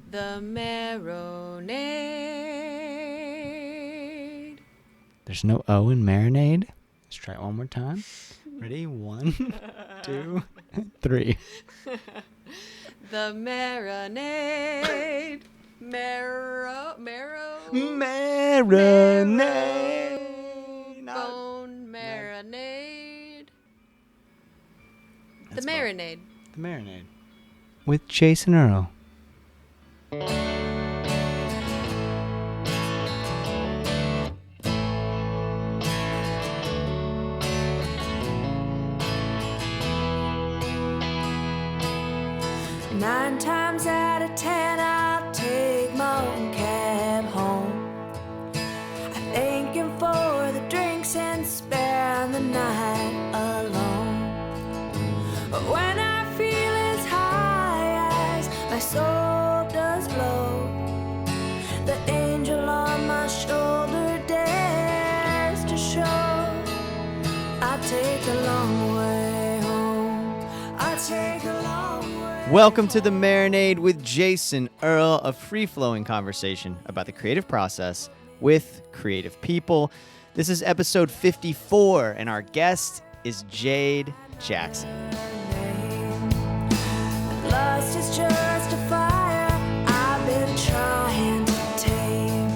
The Marinade. There's no O in Marinade. Let's try it one more time. Ready? 1, 2, 3. The Marinade. Marinade. Bone marinade. That's The Marinade. The Marinade. With Jason Earle. Nine times out of 10, I'll take my own cab home. I thank him for the drinks and spend the night alone. But when I feel as high as my soul does glow, the angel on my shoulder dares to show. I take a long way home. I take a long way. Welcome to The Marinade with Jason Earle, a free-flowing conversation about the creative process with creative people. This is episode 54, and our guest is Jade Jackson. Lust is just a fire I've been trying to tame.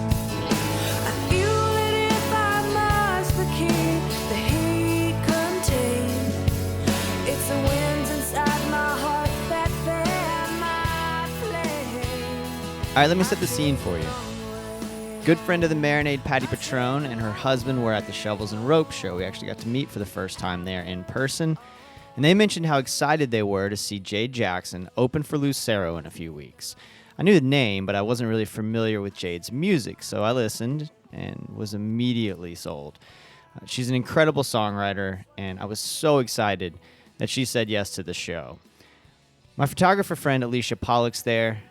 I feel it if I must, but keep the heat contained. It's the winds inside my heart that fan my flame. All right, let me set the scene for you. Good friend of the Marinade, Patty Patrone, and her husband were at the Shovels and Rope show. We actually got to meet for the first time there in person. And they mentioned how excited they were to see Jade Jackson open for Lucero in a few weeks. I knew the name, but I wasn't really familiar with Jade's music, so I listened and was immediately sold. She's an incredible songwriter, and I was so excited that she said yes to the show. My photographer friend Alicia Pollock's there.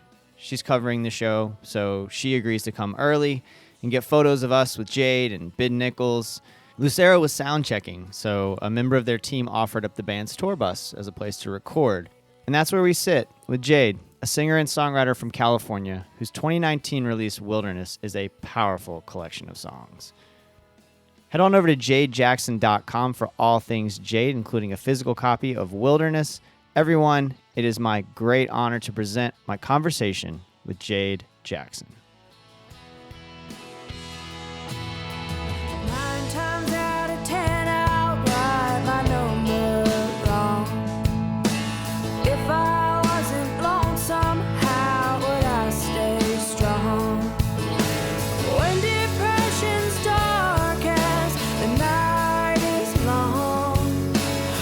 She's covering the show, so she agrees to come early and get photos of us with Jade and Ben Nichols. Lucero was sound checking, so a member of their team offered up the band's tour bus as a place to record. And that's where we sit with Jade, a singer and songwriter from California whose 2019 release Wilderness is a powerful collection of songs. Head on over to jadejackson.com for all things Jade, including a physical copy of Wilderness. Everyone, it is my great honor to present my conversation with Jade Jackson. 9 times out of 10, I'll write my number wrong. If I wasn't lonesome, how would I stay strong? When depression's dark as the night is long,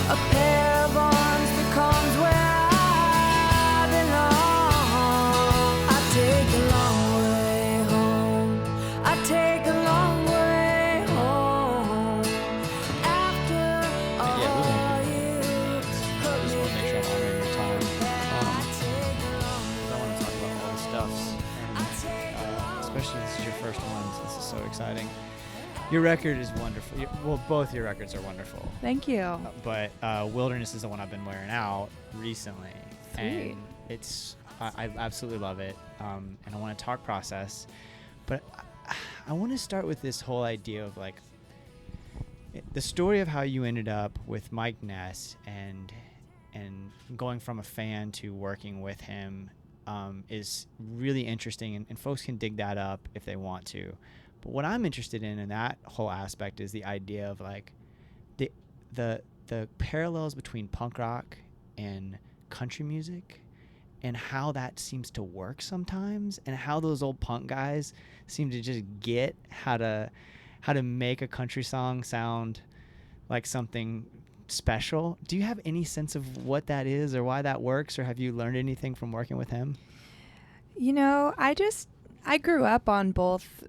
a pair of arms becomes where I belong. I take a long way home. I take a long way home. After all you put me Make sure I'm honoring your time. I take a long I want to talk about all the stuffs, I take a long especially this is your first one, so this is so exciting. Your record is wonderful. Well, both your records are wonderful. Thank you. But Wilderness is the one I've been wearing out recently. Sweet. And I absolutely love it. And I want to talk process. But I want to start with this whole idea of like the story of how you ended up with Mike Ness and going from a fan to working with him is really interesting. And folks can dig that up if they want to. But what I'm interested in that whole aspect is the idea of like the parallels between punk rock and country music and how that seems to work sometimes and how those old punk guys seem to just get how to make a country song sound like something special. Do you have any sense of what that is or why that works, or have you learned anything from working with him? You know, I grew up on both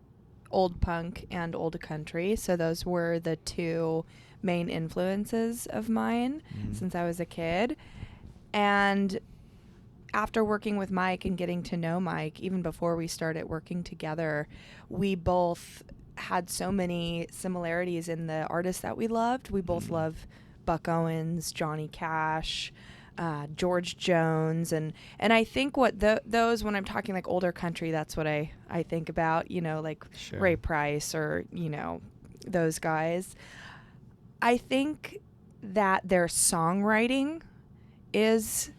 old punk and old country, so those were the two main influences of mine since I was a kid. And after working with Mike and getting to know Mike, even before we started working together, we both had so many similarities in the artists that we loved. We both love Buck Owens, Johnny Cash, George Jones, and I think what those, when I'm talking like older country, that's what I think about, you know, like Sure. Ray Price or, you know, those guys. I think that their songwriting is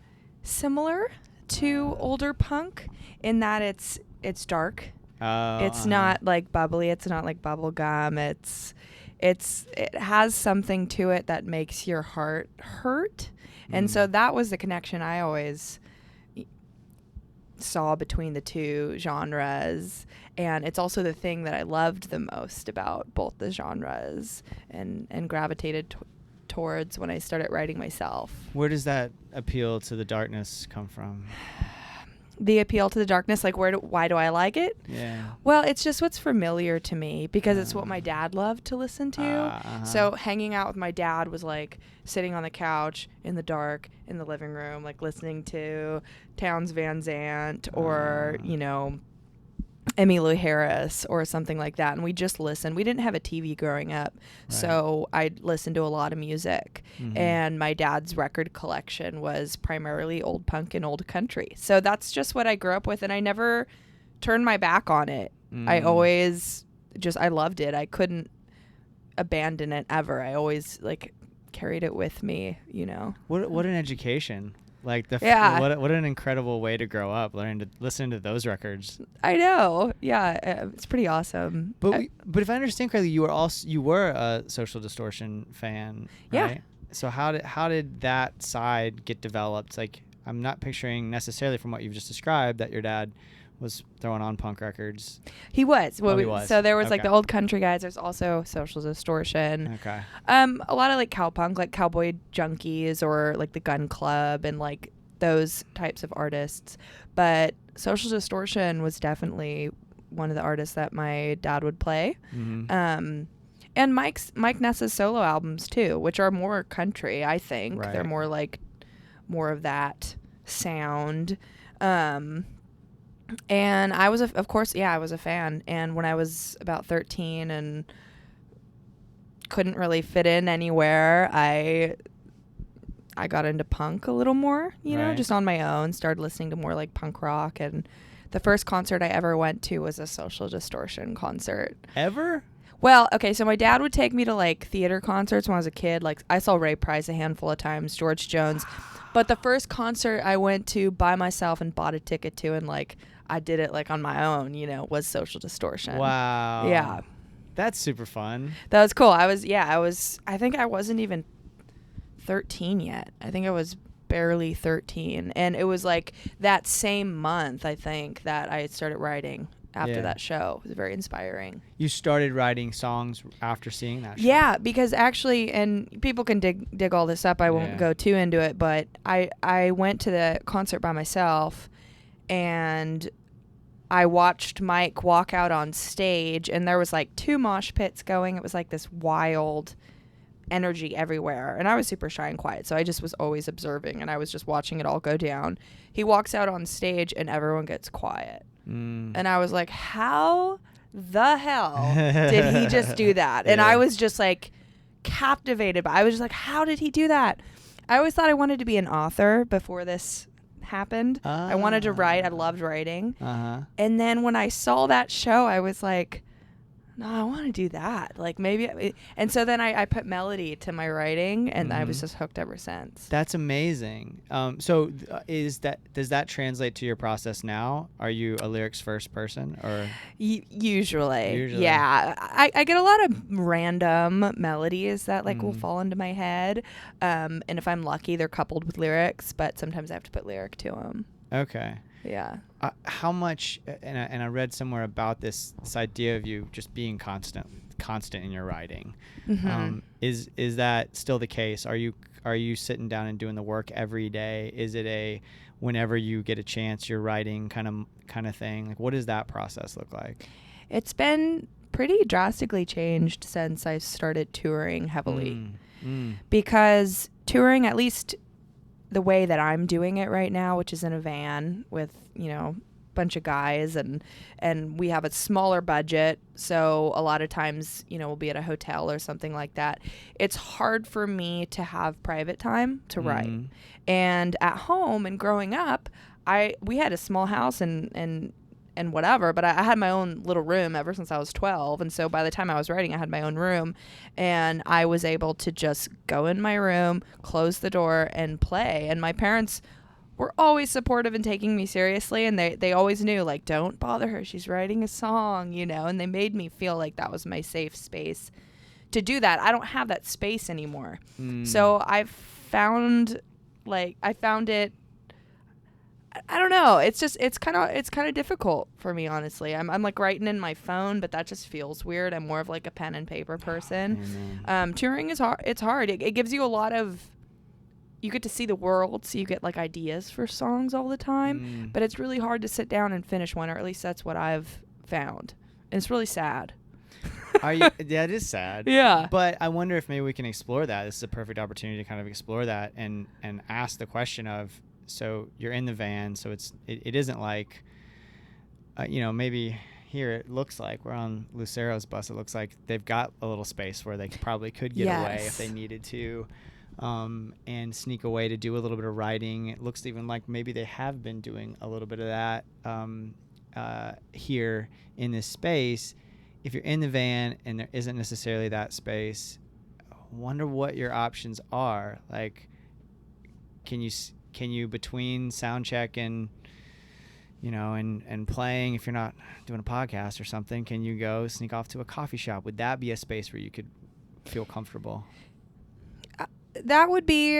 similar to older punk in that it's dark. It's not like bubbly. It's not like bubble gum. It has something to it that makes your heart hurt. And so that was the connection I always saw between the two genres. And it's also the thing that I loved the most about both the genres and gravitated towards when I started writing myself. Where does that appeal to the darkness come from? The appeal to the darkness, like why do I like it? Yeah. Well, it's just what's familiar to me because it's what my dad loved to listen to. So hanging out with my dad was like sitting on the couch in the dark in the living room, like listening to Townes Van Zandt or, you know, Emmylou Harris or something like that. And we just listened. We didn't have a TV growing up. Right. So I listened to a lot of music. Mhm. And my dad's record collection was primarily old punk and old country. So that's just what I grew up with. And I never turned my back on it. I always I loved it. I couldn't abandon it ever. I always like carried it with me, you know. What an education. Like what an incredible way to grow up, learning to listen to those records. I know, yeah, it's pretty awesome. But if I understand correctly, you were a Social Distortion fan, right? Yeah. So how did that side get developed? Like, I'm not picturing necessarily from what you've just described that your dad was throwing on punk records. He was. Well, he was. So there was like Okay. the old country guys. There's also Social Distortion. Okay. A lot of like cowpunk, like Cowboy Junkies or like the Gun Club and like those types of artists. But Social Distortion was definitely one of the artists that my dad would play. Mm-hmm. And Mike Ness's solo albums too, which are more country, I think. Right. They're more of that sound. And I was, of course, I was a fan. And when I was about 13 and couldn't really fit in anywhere, I got into punk a little more, you know, Right. just on my own, started listening to more like punk rock. And the first concert I ever went to was a Social Distortion concert. Ever? Well, okay, so my dad would take me to like theater concerts when I was a kid. Like I saw Ray Price a handful of times, George Jones. But the first concert I went to by myself and bought a ticket to and like I did it like on my own, you know, was Social Distortion. Wow. Yeah. That's super fun. That was cool. I think I wasn't even 13 yet. I think I was barely 13. And it was like that same month, I think, that I had started writing after that show. It was very inspiring. You started writing songs after seeing that show? Yeah, because actually, and people can dig all this up. I won't go too into it, but I went to the concert by myself, and I watched Mike walk out on stage, and there was like 2 mosh pits going. It was like this wild energy everywhere, and I was super shy and quiet, so I just was always observing, and I was just watching it all go down. He walks out on stage, and everyone gets quiet. And I was like, how the hell did he just do that? And I was just like captivated. I was just like, how did he do that? I always thought I wanted to be an author before this happened. I wanted to write. I loved writing. And then when I saw that show, I was like, no, I want to do that. Like maybe. And so then I put melody to my writing, and I was just hooked ever since. That's amazing. So does that translate to your process now? Are you a lyrics first person or? Usually. Yeah. I get a lot of random melodies that like will fall into my head. And if I'm lucky, they're coupled with lyrics, but sometimes I have to put lyric to them. Okay. Yeah. How much, and I read somewhere about this idea of you just being constant in your writing. Is that still the case? Are you sitting down and doing the work every day? Is it a whenever you get a chance you're writing kind of thing? Like, what does that process look like? It's been pretty drastically changed since I started touring heavily. Because touring, at least the way that I'm doing it right now, which is in a van with, you know, bunch of guys, and we have a smaller budget. So a lot of times, we'll be at a hotel or something like that. It's hard for me to have private time to write. And at home and growing up, we had a small house and whatever, but I had my own little room ever since I was 12. And so by the time I was writing, I had my own room, and I was able to just go in my room, close the door, and play. And my parents were always supportive and taking me seriously, and they always knew, like, don't bother her, she's writing a song, and they made me feel like that was my safe space to do that. I don't have that space anymore. So I found it, I don't know. It's kind of difficult for me, honestly. I'm like writing in my phone, but that just feels weird. I'm more of like a pen and paper person. Touring is hard. It's hard. It gives you a lot of, you get to see the world, so you get like ideas for songs all the time, but it's really hard to sit down and finish one, or at least that's what I've found. And it's really sad. Yeah, it is sad. Yeah. But I wonder if maybe we can explore that. This is a perfect opportunity to kind of explore that and ask the question of, so you're in the van, so it isn't like, maybe here it looks like we're on Lucero's bus. It looks like they've got a little space where they probably could get away if they needed to, and sneak away to do a little bit of writing. It looks even like maybe they have been doing a little bit of that here in this space. If you're in the van and there isn't necessarily that space, I wonder what your options are. Like, can you between sound check and and playing, if you're not doing a podcast or something, can you go sneak off to a coffee shop? Would that be a space where you could feel comfortable? That would be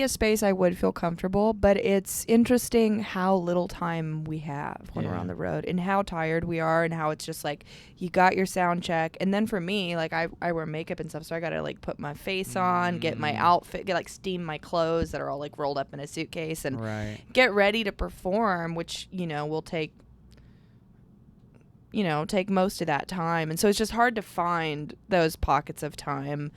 a space I would feel comfortable, but it's interesting how little time we have when we're on the road, and how tired we are, and how it's just like you got your sound check, and then for me, like I wear makeup and stuff, so I gotta like put my face on, get my outfit, steam my clothes that are all like rolled up in a suitcase, and get ready to perform, which will take most of that time. And so it's just hard to find those pockets of time.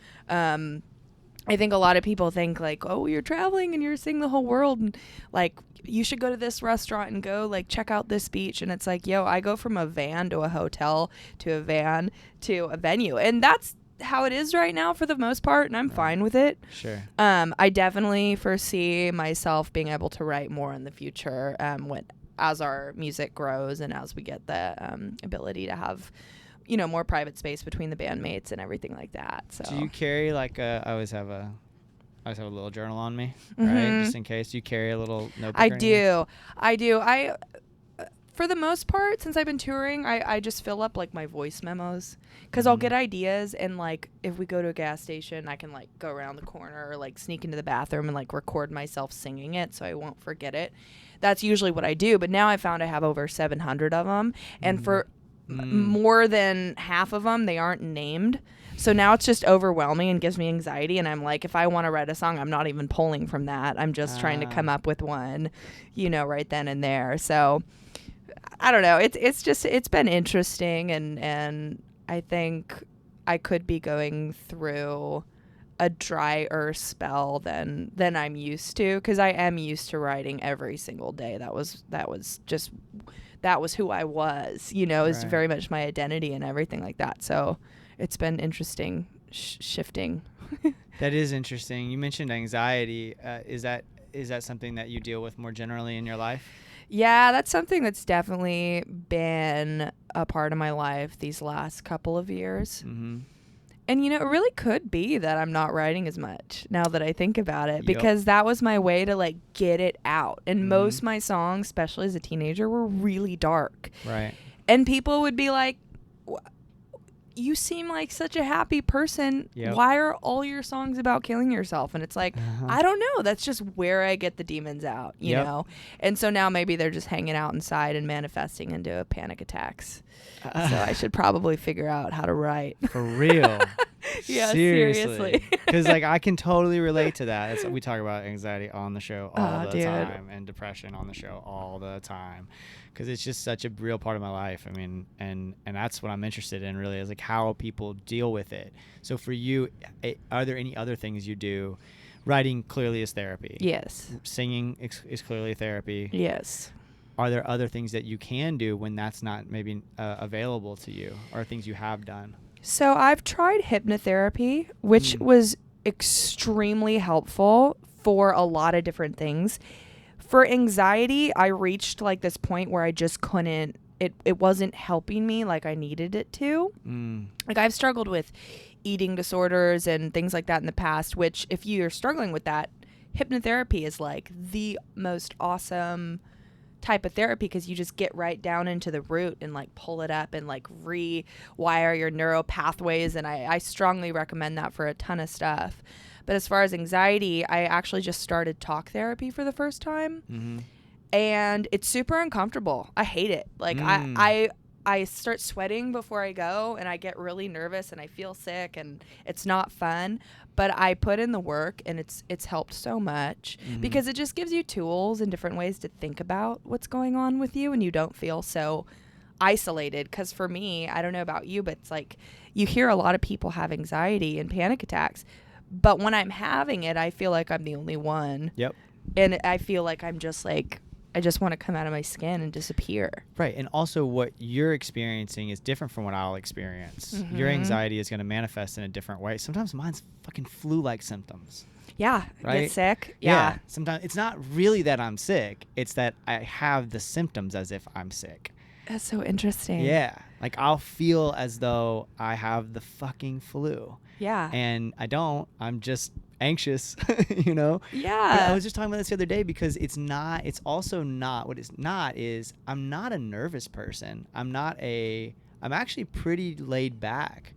I think a lot of people think like, oh, you're traveling and you're seeing the whole world, and like you should go to this restaurant and go like check out this beach. And it's like, I go from a van to a hotel to a van to a venue, and that's how it is right now for the most part, and I'm fine with it. Sure. I definitely foresee myself being able to write more in the future, as our music grows and as we get the ability to have more private space between the bandmates and everything like that. So do you carry like I always have a little journal on me, right? Just in case. Do you carry a little notebook? I do. I for the most part, since I've been touring, I just fill up like my voice memos, because I'll get ideas, and like if we go to a gas station, I can like go around the corner or like sneak into the bathroom and like record myself singing it so I won't forget it. That's usually what I do. But now I found I have over 700 of them, and for more than half of them, they aren't named. So now it's just overwhelming and gives me anxiety. And I'm like, if I want to write a song, I'm not even pulling from that. I'm just trying to come up with one, right then and there. So I don't know. It's been interesting. And I think I could be going through a drier spell than I'm used to, because I am used to writing every single day. That was who I was, is very much my identity and everything like that. So it's been interesting shifting. That is interesting. You mentioned anxiety. Is that something that you deal with more generally in your life? Yeah, that's something that's definitely been a part of my life these last couple of years. Mm-hmm. And, it really could be that I'm not writing as much now that I think about it, because that was my way to like get it out. And most of my songs, especially as a teenager, were really dark. Right. And people would be like, you seem like such a happy person. Yep. Why are all your songs about killing yourself? And it's like, I don't know. That's just where I get the demons out, you know? And so now maybe they're just hanging out inside and manifesting into panic attacks. So I should probably figure out how to write. For real. Yeah, seriously. Because like I can totally relate to that. We talk about anxiety on the show all the time, and depression on the show all the time, because it's just such a real part of my life. I mean, and that's what I'm interested in really, is like how people deal with it. So for you, are there any other things you do? Writing clearly is therapy. Yes. Singing is clearly therapy. Yes. are there other things that you can do when that's not maybe available to you, or things you have done? So I've tried hypnotherapy, which was extremely helpful for a lot of different things. For anxiety, I reached like this point where I just couldn't, it wasn't helping me like I needed it to. Like I've struggled with eating disorders and things like that in the past, which if you're struggling with that, hypnotherapy is like the most awesome type of therapy, because you just get right down into the root and like pull it up and like rewire your neural pathways. And I strongly recommend that for a ton of stuff. But as far as anxiety, I actually just started talk therapy for the first time. And it's super uncomfortable. I hate it. Like I start sweating before I go, and I get really nervous and I feel sick, and it's not fun. But I put in the work, and it's helped so much because it just gives you tools and different ways to think about what's going on with you, and you don't feel so isolated. Because for me, I don't know about you, but it's like you hear a lot of people have anxiety and panic attacks. But when I'm having it, I feel like I'm the only one. Yep. And I feel like I'm just like, I just want to come out of my skin and disappear. Right. And also what you're experiencing is different from what I'll experience. Your anxiety is going to manifest in a different way. Sometimes mine's fucking flu-like symptoms. Yeah. Right? Get sick. Yeah. Sometimes it's not really that I'm sick. It's that I have the symptoms as if I'm sick. That's so interesting. Yeah. Like I'll feel as though I have the fucking flu. Yeah. And I don't. I'm just anxious, you know? Yeah. But I was just talking about this the other day, because it's also not, what it's not is, I'm not a nervous person. I'm actually pretty laid back.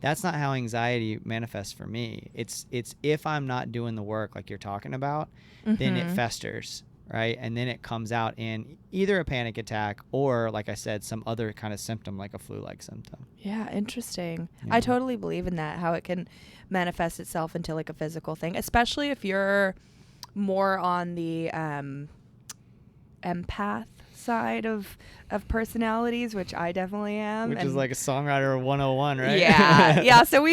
That's not how anxiety manifests for me. It's if I'm not doing the work like you're talking about, then it festers, right? And then it comes out in either a panic attack or, like I said, some other kind of symptom like a flu-like symptom. Yeah, interesting. Yeah. I totally believe in that, how it can manifest itself into like a physical thing, especially if you're more on the empath side of personalities, which I definitely am. Which is like a songwriter 101, right? Yeah. Yeah. So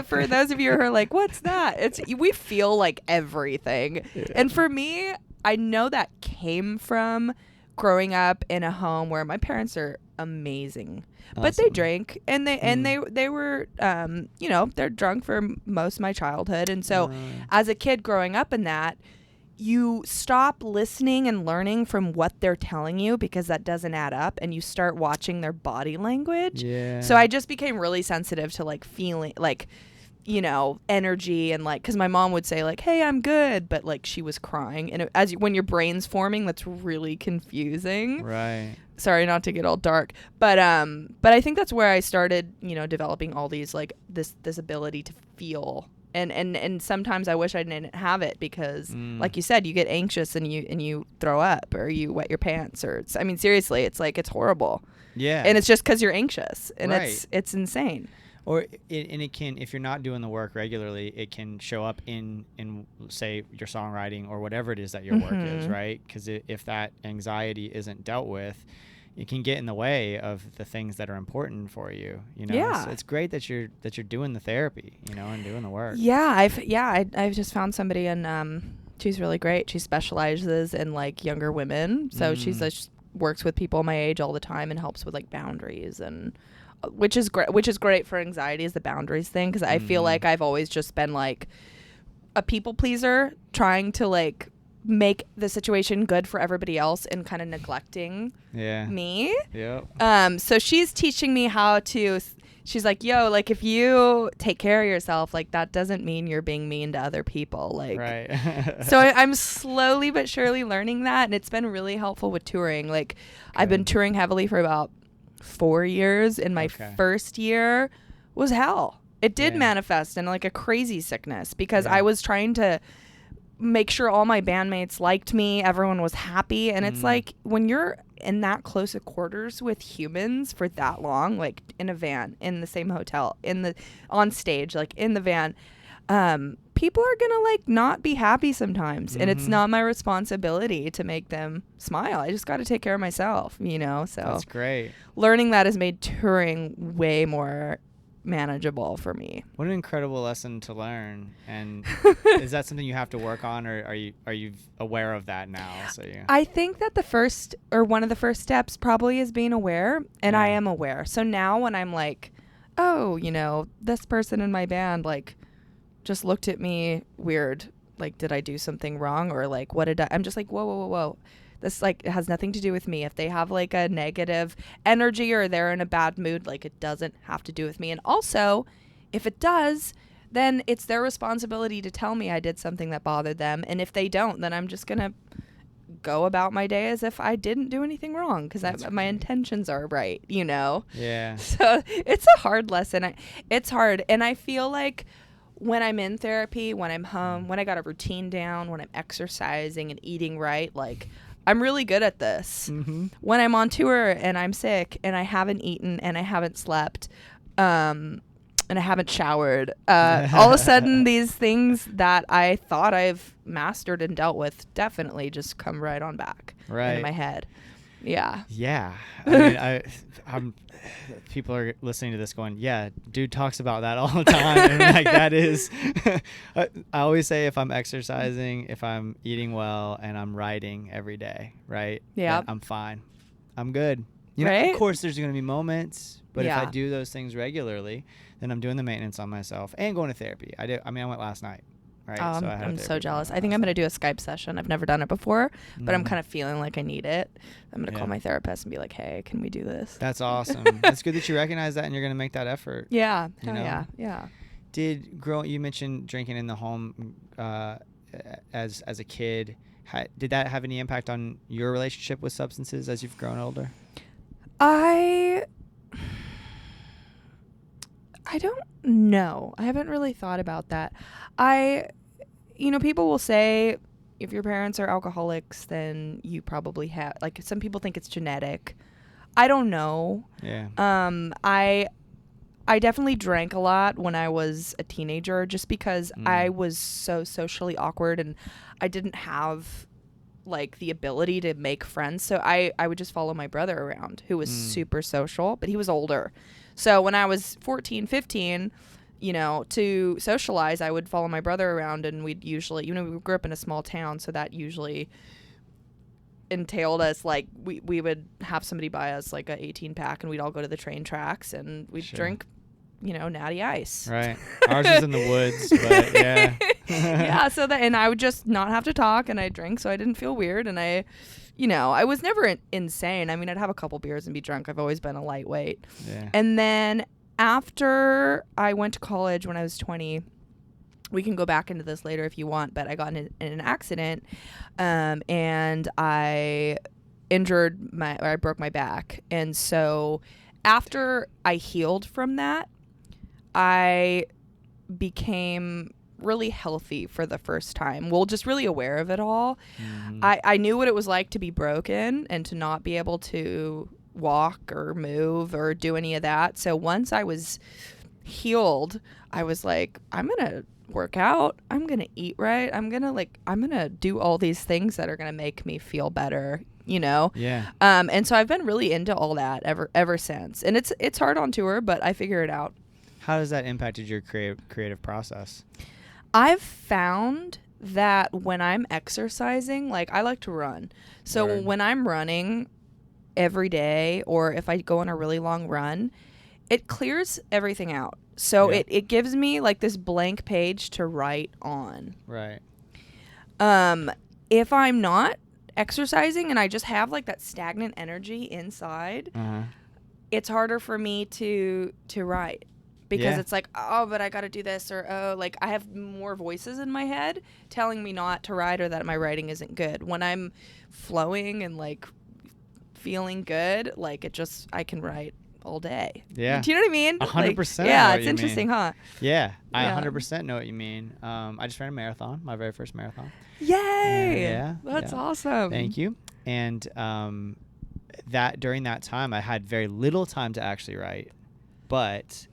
for those of you who are like, what's that? We feel like everything. Yeah. And for me, I know that came from growing up in a home where my parents are amazing, but they drank, and they were, they're drunk for most of my childhood. And so as a kid growing up in that, you stop listening and learning from what they're telling you, because that doesn't add up, and you start watching their body language. Yeah. So I just became really sensitive to like feeling like, energy, and like, because my mom would say like, hey, I'm good, but like she was crying, and when your brain's forming, that's really confusing. Right. Sorry, not to get all dark, but I think that's where I started, developing all these like this ability to feel. And sometimes I wish I didn't have it, because like you said, you get anxious and you throw up, or you wet your pants, or seriously, it's like, it's horrible. Yeah. And it's just because you're anxious, and it's insane. Or it can, if you're not doing the work regularly, it can show up in say your songwriting or whatever it is that your work is, right? Because if that anxiety isn't dealt with, it can get in the way of the things that are important for you. Yeah. So it's great that you're doing the therapy, and doing the work. Yeah, I've just found somebody, and she's really great. She specializes in like younger women, so she works with people my age all the time and helps with like boundaries, and which is great for anxiety, is the boundaries thing, because I feel like I've always just been like a people pleaser, trying to like make the situation good for everybody else and kind of neglecting me. Yeah. So she's teaching me how to, she's like, yo, like if you take care of yourself, like that doesn't mean you're being mean to other people. Like, right. So I'm slowly but surely learning that, and it's been really helpful with touring. Like I've been touring heavily for about 4 years, and my first year was hell. It did manifest in like a crazy sickness, because I was trying to make sure all my bandmates liked me, everyone was happy, and it's like when you're in that close of quarters with humans for that long, like in a van, in the same hotel, on stage, like in the van, people are gonna like not be happy sometimes, and it's not my responsibility to make them smile. I just got to take care of myself, so that's great. Learning that has made touring way more manageable for me. What an incredible lesson to learn. And is that something you have to work on, or are you aware of that now? So I think that the first, or one of the first steps probably is being aware, and I am aware. So now when I'm like, oh, you know, this person in my band like just looked at me weird, like did I do something wrong, or like what did I'm just like, whoa. This like it has nothing to do with me. If they have like a negative energy or they're in a bad mood, like it doesn't have to do with me. And also, if it does, then it's their responsibility to tell me I did something that bothered them. And if they don't, then I'm just going to go about my day as if I didn't do anything wrong, because my intentions are right, you know? Yeah. So it's a hard lesson. It's hard. And I feel like when I'm in therapy, when I'm home, when I got a routine down, when I'm exercising and eating right, like I'm really good at this. Mm-hmm. When I'm on tour and I'm sick and I haven't eaten and I haven't slept, and I haven't showered, all of a sudden these things that I thought I've mastered and dealt with definitely just come right on back into my head. Yeah. Yeah. I mean, I'm people are listening to this going, yeah, dude talks about that all the time. And like that is, I always say if I'm exercising, if I'm eating well, and I'm writing every day, right? Yeah. I'm fine. I'm good. You know, right? Of course there's going to be moments, but if I do those things regularly, then I'm doing the maintenance on myself and going to therapy. I went last night. Right, I'm so jealous. I think I'm going to do a Skype session. I've never done it before, but I'm kind of feeling like I need it. I'm going to call my therapist and be like, hey, can we do this? That's awesome. It's good that you recognize that and you're going to make that effort. Yeah. You know? Yeah. You mentioned drinking in the home as a kid. Did that have any impact on your relationship with substances as you've grown older? I don't know. I haven't really thought about that. People will say if your parents are alcoholics, then you probably have, like, some people think it's genetic. I don't know. Yeah. I definitely drank a lot when I was a teenager just because I was so socially awkward and I didn't have like the ability to make friends. So I would just follow my brother around, who was super social, but he was older. So when I was 14, 15, to socialize, I would follow my brother around, and we'd usually, we grew up in a small town, so that usually entailed us, like, we would have somebody buy us like a 18 pack and we'd all go to the train tracks and we'd drink, natty ice. Right. Ours is in the woods, but yeah. Yeah. And I would just not have to talk and I'd drink, so I didn't feel weird. And I was never insane. I mean, I'd have a couple beers and be drunk. I've always been a lightweight. Yeah. And then after I went to college when I was 20, we can go back into this later if you want, but I got in an accident, and I broke my back. And so after I healed from that, I became really healthy for the first time. Well, just really aware of it all. Mm-hmm. I knew what it was like to be broken and to not be able to walk or move or do any of that. So once I was healed, I was like, I'm going to work out. I'm going to eat right. I'm going to do all these things that are going to make me feel better, Yeah. And so I've been really into all that ever since. And it's hard on tour, but I figure it out. How has that impacted your creative process? I've found that when I'm exercising, like, I like to run. So when I'm running every day, or if I go on a really long run, it clears everything out. So it gives me like this blank page to write on. Right. If I'm not exercising and I just have like that stagnant energy inside, it's harder for me to write. Because it's like, oh, but I got to do this, or, oh, like, I have more voices in my head telling me not to write or that my writing isn't good. When I'm flowing and, like, feeling good, like, I can write all day. Yeah. Do you know what I mean? 100%. Yeah, it's interesting, huh? Yeah, I 100% know what you mean. I just ran a marathon, my very first marathon. Yay! That's awesome. Thank you. And during that time, I had very little time to actually write, but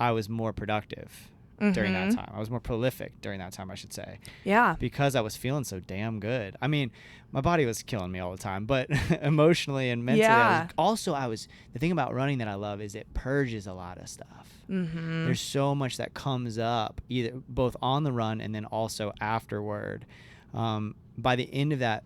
I was more productive, during that time. I was more prolific during that time, I should say. Yeah. Because I was feeling so damn good. I mean, my body was killing me all the time, but emotionally and mentally, Yeah. the thing about running that I love is it purges a lot of stuff. There's so much that comes up, either both on the run and then also afterward. By the end of that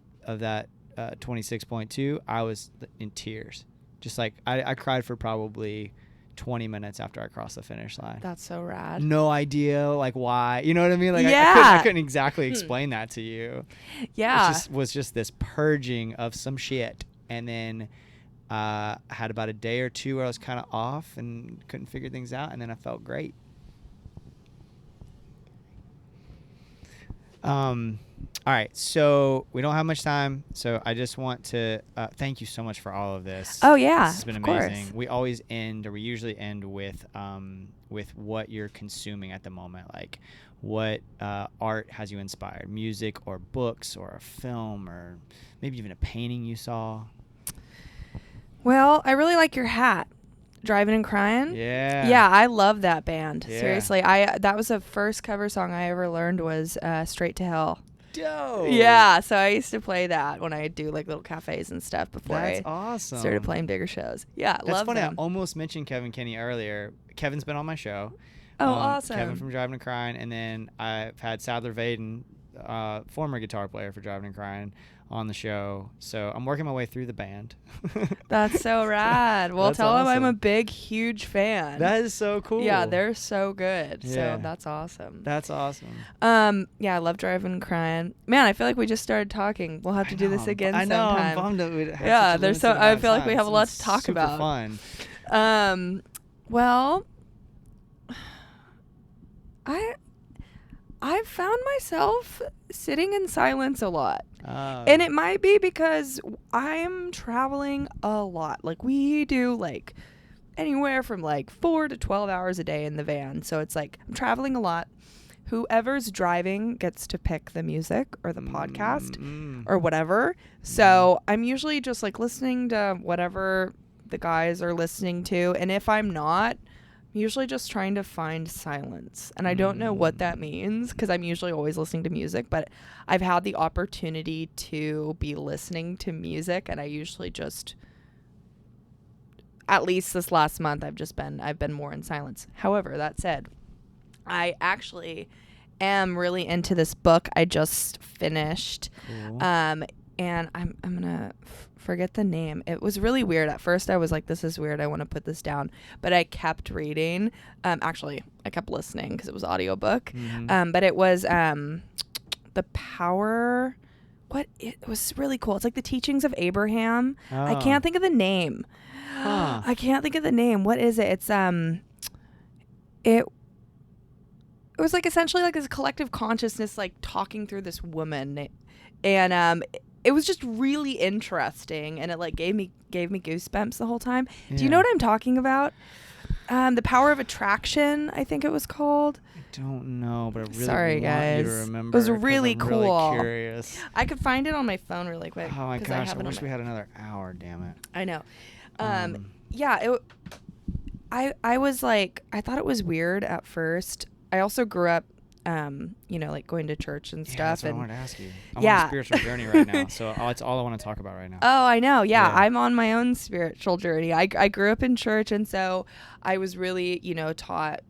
26.2, I was in tears. Just like I cried for probably 20 minutes after I crossed the finish line. That's so rad. No idea like why. You know what I mean? Like Yeah. I couldn't exactly explain that to you. Yeah. It was just this purging of some shit. And then I had about a day or two where I was kind of off and couldn't figure things out, and then I felt great. All right, so we don't have much time, so I just want to thank you so much for all of this. Oh, yeah, this has been of amazing. course. We usually end with what you're consuming at the moment, like what art has you inspired, music or books or a film or maybe even a painting you saw. Well, I really like your hat. Driving and Crying. Yeah. Yeah, I love that band. Yeah. Seriously, that was the first cover song I ever learned was Straight to Hell. Dope. Yeah, so I used to play that when I do like little cafes and stuff before That's I awesome. started playing bigger shows. Yeah, That's love funny. them. I almost mentioned Kevin Kenny earlier. Kevin's been on my show. Oh, awesome. Kevin from Driving and Crying, and then I've had Sadler Vaden, former guitar player for Driving and Crying, on the show. So I'm working my way through the band. That's so rad. Well, That's tell them I'm awesome. a big, huge fan. That is so cool. Yeah, they're so good. Yeah. So that's awesome. That's awesome. Yeah, I love Driving and Crying. Man, I feel like we just started talking. We'll have to do this again I know. sometime. I'm bummed that we'd have Yeah, such a there's so limited I amount of feel like we time. have a lot It's to talk super about. Fun. Well, I've found myself sitting in silence a lot. And it might be because I'm traveling a lot. Like we do like anywhere from like 4 to 12 hours a day in the van. So it's like I'm traveling a lot. Whoever's driving gets to pick the music or the podcast or whatever. So I'm usually just like listening to whatever the guys are listening to. And if I'm not, I'm usually just trying to find silence. And I don't know what that means because I'm usually always listening to music, but I've had the opportunity to be listening to music, and I usually just, at least this last month, I've been more in silence. However, that said, I actually am really into this book I just finished. Cool. And I'm gonna forget the name. It was really weird. At first I was like, this is weird, I want to put this down, but I kept reading. Actually I kept listening because it was audiobook. But it was The Power, it was really cool. It's like The Teachings of Abraham. I can't think of the name. I can't think of the name. What is it? It's it was like essentially like this collective consciousness like talking through this woman, and it was just really interesting, and it like gave me goosebumps the whole time. Yeah. Do you know what I'm talking about? The Power of Attraction, I think it was called. I don't know, but I really Sorry, want guys. you to remember. It was really I'm cool. Really curious. I could find it on my phone really quick. Oh my gosh! I wish we had. had another hour. Damn it. I know. Yeah. I was like, I thought it was weird at first. I also grew up, like going to church and stuff. That's what and I wanted to ask you. I'm on a spiritual journey right now, so that's all I want to talk about right now. Oh, I know. Yeah, I'm on my own spiritual journey. I grew up in church, and so I was really, taught,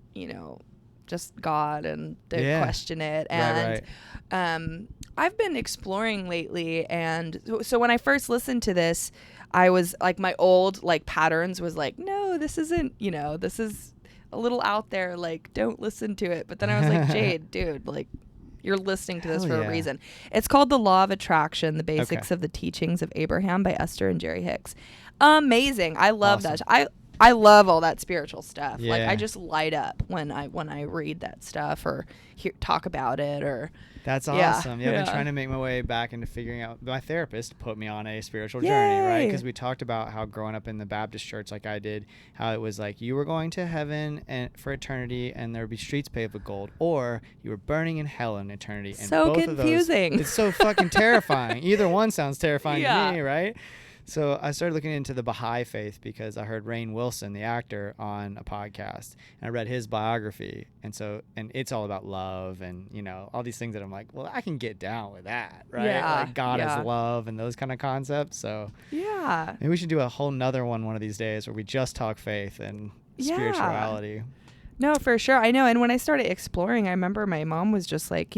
just God and to question it. And right. I've been exploring lately, and so when I first listened to this, I was like, my old like patterns was like, no, this isn't, this is a little out there, like don't listen to it. But then I was like, Jade, dude, like you're listening to this for a reason. It's called The Law of Attraction, the basics of the teachings of Abraham by Esther and Jerry Hicks. Amazing. I love that. I love all that spiritual stuff. Like I just light up when I read that stuff or talk about it or. That's awesome. Yeah, I've been trying to make my way back into figuring out. My therapist put me on a spiritual journey, right? Because we talked about how growing up in the Baptist church like I did, how it was like you were going to heaven and for eternity and there would be streets paved with gold, or you were burning in hell in eternity. And so both confusing. Of those, it's so fucking terrifying. Either one sounds terrifying to me, right? So I started looking into the Baha'i faith because I heard Rainn Wilson, the actor, on a podcast, and I read his biography. And it's all about love and, all these things that I'm like, well, I can get down with that, right? Yeah, Like God yeah. is love and those kind of concepts. So Yeah. maybe we should do a whole nother one of these days where we just talk faith and spirituality. No, for sure. I know. And when I started exploring, I remember my mom was just like,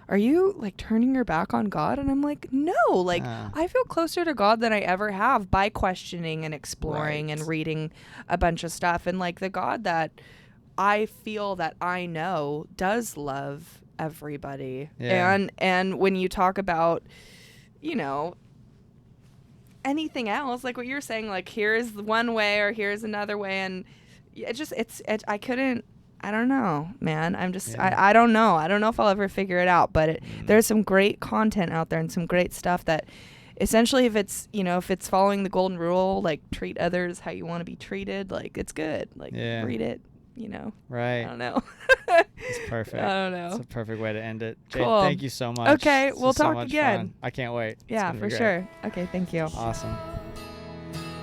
are you like turning your back on God? And I'm like, no, like I feel closer to God than I ever have by questioning and exploring and reading a bunch of stuff. And like the God that I feel that I know does love everybody. Yeah. And when you talk about, anything else, like what you're saying, like here's one way or here's another way. And I don't know, man. I don't know. I don't know if I'll ever figure it out, but there's some great content out there and some great stuff that essentially if it's following the golden rule, like treat others how you want to be treated, like it's good. Like read it, Right. I don't know. It's perfect. I don't know. It's a perfect way to end it. Jade, Cool. thank you so much. Okay, we'll talk again. Fun. I can't wait. Yeah, for sure. Okay, thank you. Awesome.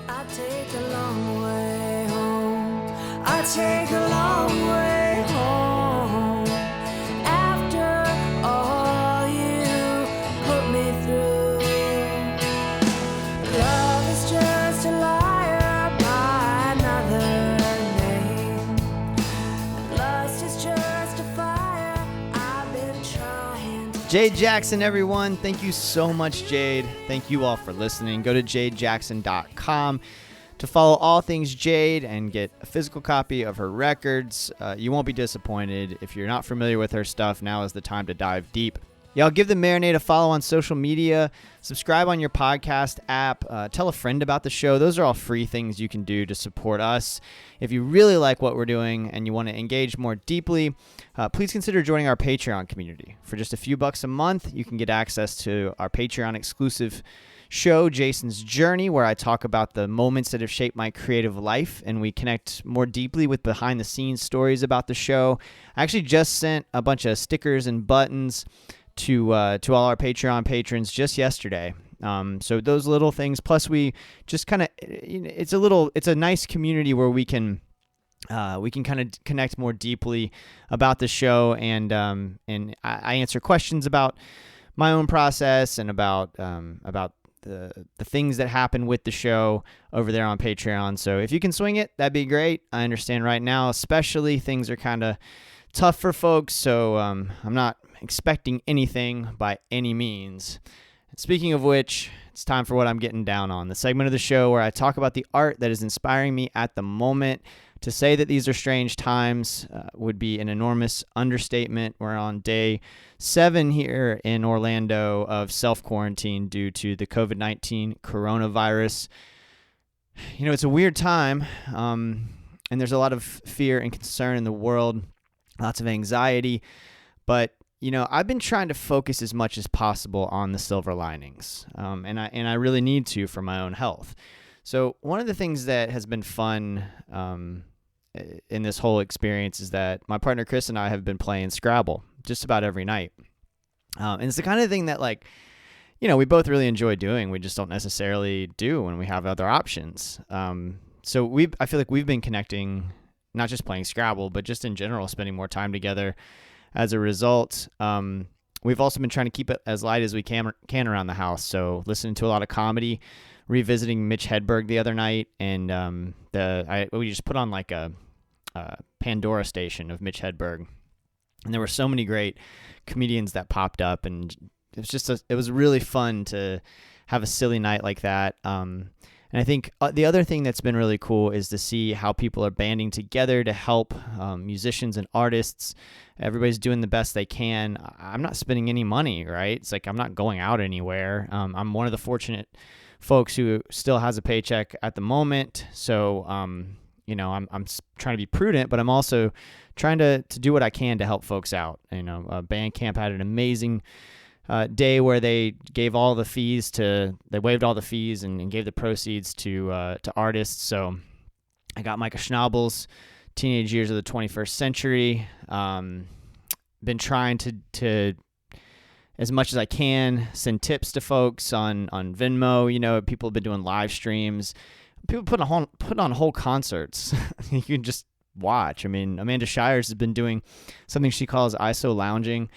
I take a long way home. I take a long way home. After all you put me through, love is just a liar by another name. Lust is just a fire I've been trying to Jade Jackson, everyone. Thank you so much, Jade. Thank you all for listening. Go to jadejackson.com to follow all things Jade and get a physical copy of her records. You won't be disappointed. If you're not familiar with her stuff, now is the time to dive deep. Y'all give the Marinade a follow on social media. Subscribe on your podcast app. Tell a friend about the show. Those are all free things you can do to support us. If you really like what we're doing and you want to engage more deeply, please consider joining our Patreon community. For just a few bucks a month, you can get access to our Patreon exclusive show, Jason's Journey, where I talk about the moments that have shaped my creative life, and we connect more deeply with behind-the-scenes stories about the show. I actually just sent a bunch of stickers and buttons to all our Patreon patrons just yesterday. So those little things, plus we just kind of, it's a nice community where we can kind of connect more deeply about the show, and I answer questions about my own process and about the things that happen with the show over there on Patreon. So if you can swing it, that'd be great. I understand right now, especially, things are kind of tough for folks, so I'm not expecting anything by any means. Speaking of which, it's time for what I'm getting down on, the segment of the show where I talk about the art that is inspiring me at the moment. To say that these are strange times would be an enormous understatement. We're on day 7 here in Orlando of self-quarantine due to the COVID-19 coronavirus. It's a weird time, and there's a lot of fear and concern in the world, lots of anxiety, but I've been trying to focus as much as possible on the silver linings, and I really need to for my own health. So one of the things that has been fun in this whole experience is that my partner Chris and I have been playing Scrabble just about every night. And it's the kind of thing that, we both really enjoy doing. We just don't necessarily do when we have other options. So I feel like we've been connecting, not just playing Scrabble, but just in general, spending more time together. As a result, we've also been trying to keep it as light as we can around the house. So listening to a lot of comedy, revisiting Mitch Hedberg the other night, and we just put on like a Pandora station of Mitch Hedberg, and there were so many great comedians that popped up, and it was really fun to have a silly night like that. And I think the other thing that's been really cool is to see how people are banding together to help musicians and artists. Everybody's doing the best they can. I'm not spending any money, right? It's like I'm not going out anywhere. I'm one of the fortunate folks who still has a paycheck at the moment. So, I'm trying to be prudent, but I'm also trying to do what I can to help folks out. Bandcamp had an amazing day where they waived all the fees and gave the proceeds to artists. So I got Micah Schnabel's Teenage Years of the 21st Century. Been trying to as much as I can, send tips to folks on Venmo. You know, people have been doing live streams. People put on whole concerts. You can just watch. I mean, Amanda Shires has been doing something she calls ISO lounging.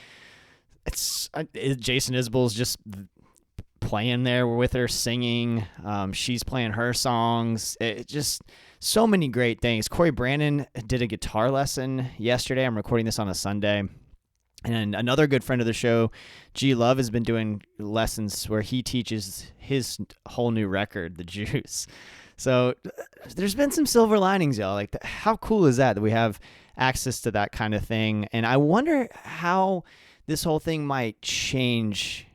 Jason Isbell's just playing there with her, singing. She's playing her songs. It just so many great things. Corey Brandon did a guitar lesson yesterday. I'm recording this on a Sunday. And another good friend of the show, G Love, has been doing lessons where he teaches his whole new record, The Juice. So there's been some silver linings, y'all. Like, how cool is that we have access to that kind of thing? And I wonder how this whole thing might change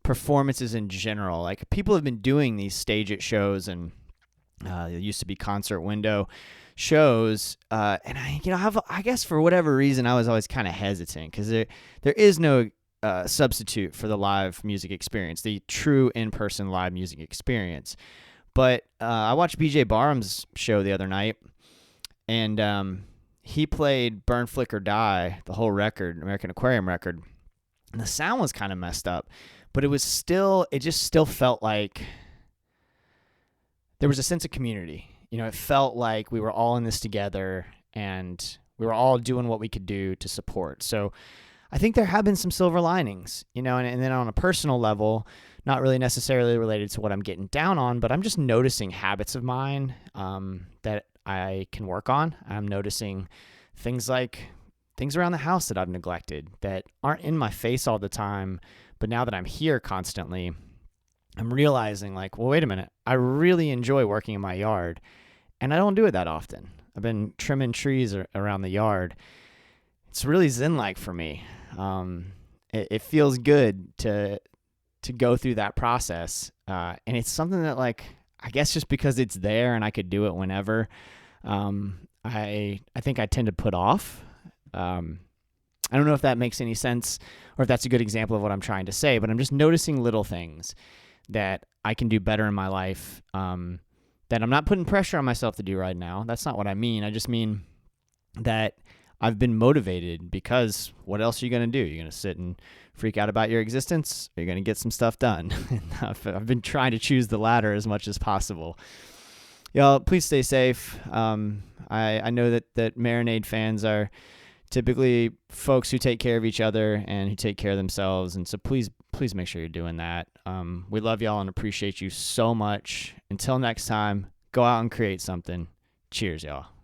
performances in general. Like, people have been doing these stage it shows, and it used to be concert window shows, and I guess for whatever reason I was always kind of hesitant, because there is no substitute for the live music experience, the true in-person live music experience. But I watched BJ Barham's show the other night, and he played Burn, Flick, or Die, the whole record, American Aquarium record, and the sound was kind of messed up, but it just still felt like there was a sense of community. You know, it felt like we were all in this together, and we were all doing what we could do to support. So I think there have been some silver linings, you know, and then on a personal level, not really necessarily related to what I'm getting down on, but I'm just noticing habits of mine that I can work on. I'm noticing things around the house that I've neglected that aren't in my face all the time, but now that I'm here constantly, I'm realizing, like, well, wait a minute, I really enjoy working in my yard, and I don't do it that often. I've been trimming trees around the yard. It's really zen-like for me. It feels good to go through that process, and it's something that, like, I guess just because it's there and I could do it whenever, I think I tend to put off. I don't know if that makes any sense or if that's a good example of what I'm trying to say, but I'm just noticing little things that I can do better in my life, that I'm not putting pressure on myself to do right now. That's not what I mean. I just mean that I've been motivated, because what else are you going to do? You're going to sit and freak out about your existence, or you're going to get some stuff done? I've been trying to choose the latter as much as possible. Y'all, please stay safe. I know that Marinade fans are typically folks who take care of each other and who take care of themselves, and so please make sure you're doing that. We love y'all and appreciate you so much. Until next time, go out and create something. Cheers, y'all.